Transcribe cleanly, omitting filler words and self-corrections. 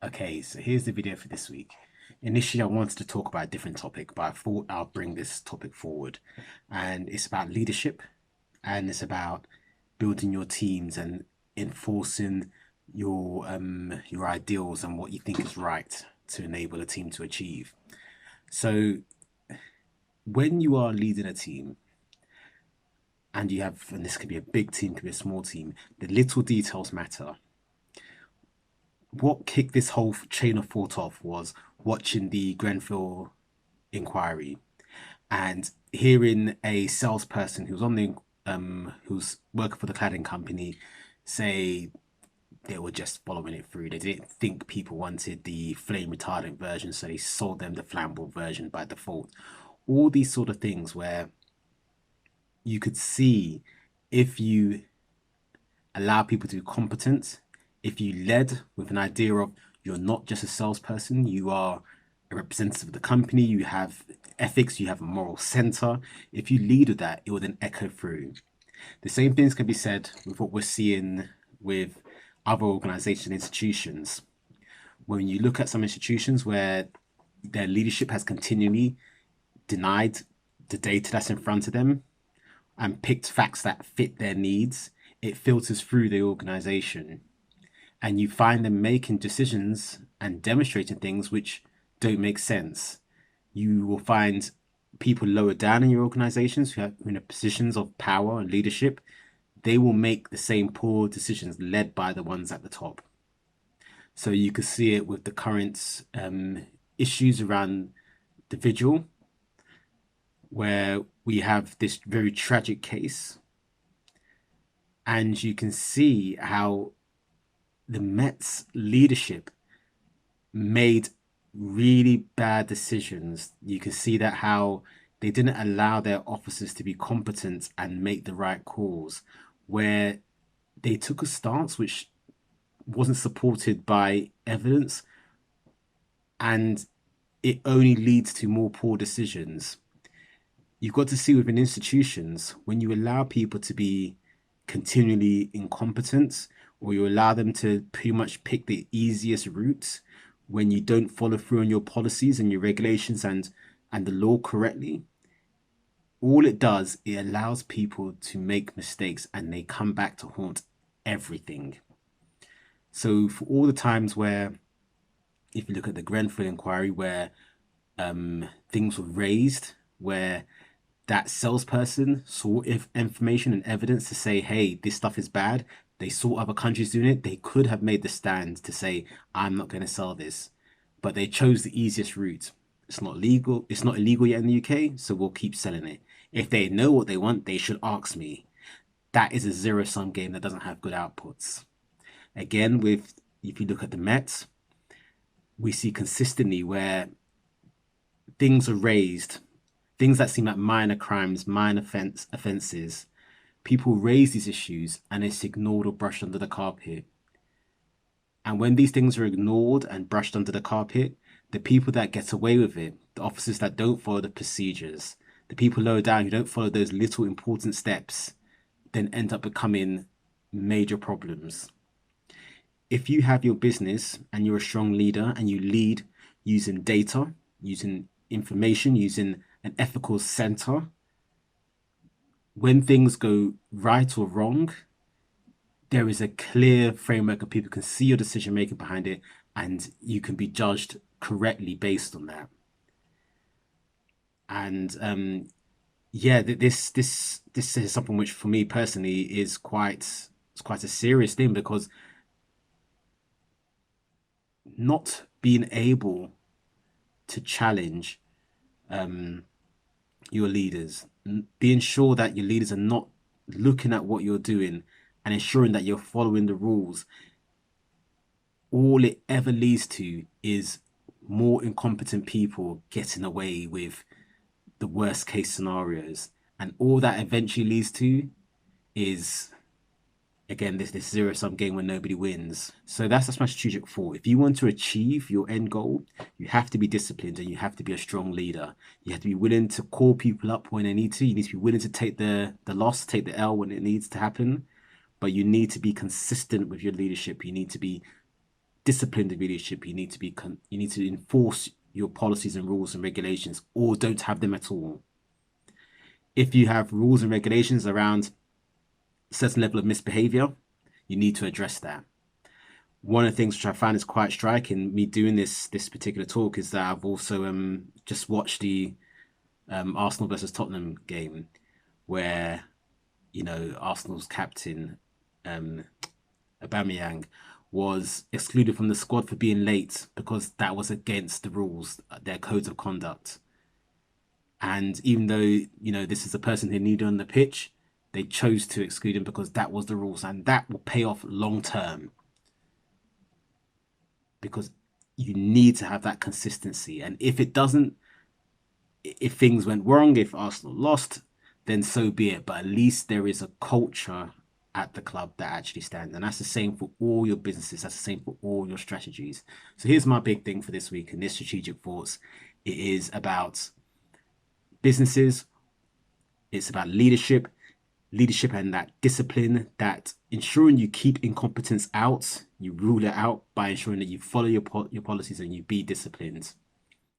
Okay, so here's the video for this week. Initially, I wanted to talk about a different topic, but I thought I'll bring this topic forward. And it's about leadership, and it's about building your teams and enforcing your ideals and what you think is right to enable a team to achieve. So when you are leading a team, and you have, and this could be a big team, could be a small team, the little details matter. What kicked this whole chain of thought off was watching the Grenfell inquiry and hearing a salesperson who's on the who's working for the cladding company say they were just following it through. They didn't think people wanted the flame retardant version, so they sold them the flammable version by default. All these sort of things where you could see, if you allow people to be competent, if you led with an idea of you're not just a salesperson, you are a representative of the company, you have ethics, you have a moral center. If you lead with that, it will then echo through. The same things can be said with what we're seeing with other organizations and institutions. When you look at some institutions where their leadership has continually denied the data that's in front of them and picked facts that fit their needs, it filters through the organization. And you find them making decisions and demonstrating things which don't make sense. You will find people lower down in your organizations who are in positions of power and leadership. They will make the same poor decisions led by the ones at the top. So you could see it with the current issues around the vigil, where we have this very tragic case, and you can see how the Mets leadership made really bad decisions. You can see that how they didn't allow their officers to be competent and make the right calls, where they took a stance which wasn't supported by evidence, and it only leads to more poor decisions. You've got to see within institutions, when you allow people to be continually incompetent, or you allow them to pretty much pick the easiest route, when you don't follow through on your policies and your regulations and the law correctly, all it does, it allows people to make mistakes and they come back to haunt everything. So for all the times where, if you look at the Grenfell inquiry, where things were raised, where that salesperson saw if information and evidence to say, hey, this stuff is bad. They saw other countries doing it. They could have made the stand to say, I'm not going to sell this. But they chose the easiest route. It's not legal. It's not illegal yet in the UK, so we'll keep selling it. If they know what they want, they should ask me. That is a zero-sum game that doesn't have good outputs. Again, with if you look at the Mets, we see consistently where things are raised, things that seem like minor crimes, minor offenses, people raise these issues and it's ignored or brushed under the carpet. And when these things are ignored and brushed under the carpet, the people that get away with it, the officers that don't follow the procedures, the people lower down who don't follow those little important steps, then end up becoming major problems. If you have your business and you're a strong leader and you lead using data, using information, using an ethical center, when things go right or wrong, there is a clear framework and people can see your decision making behind it and you can be judged correctly based on that. And yeah, this is something which for me personally is quite a serious thing, because not being able to challenge your leaders, being sure that your leaders are not looking at what you're doing and ensuring that you're following the rules, all it ever leads to is more incompetent people getting away with the worst case scenarios. And all that eventually leads to is, again, this zero sum game where nobody wins. So that's my strategic thought. If you want to achieve your end goal, you have to be disciplined and you have to be a strong leader. You have to be willing to call people up when they need to. You need to be willing to take the loss, take the L when it needs to happen. But you need to be consistent with your leadership. You need to be disciplined leadership, you need to be you need to enforce your policies and rules and regulations, or don't have them at all. If you have rules and regulations around a certain level of misbehavior, you need to address that. One of the things which I find is quite striking, me doing this particular talk, is that I've also just watched the Arsenal versus Tottenham game, where Arsenal's captain Aubameyang was excluded from the squad for being late because that was against the rules, their codes of conduct. And even though this is a person who needed on the pitch, they chose to exclude him because that was the rules, and that will pay off long term, because you need to have that consistency. And if it doesn't, if things went wrong, if Arsenal lost, then so be it. But at least there is a culture at the club that actually stands. And that's the same for all your businesses. That's the same for all your strategies. So here's my big thing for this week in this strategic thoughts. It is about businesses. It's about leadership and that discipline, that ensuring you keep incompetence out, you rule it out by ensuring that you follow your policies and you be disciplined.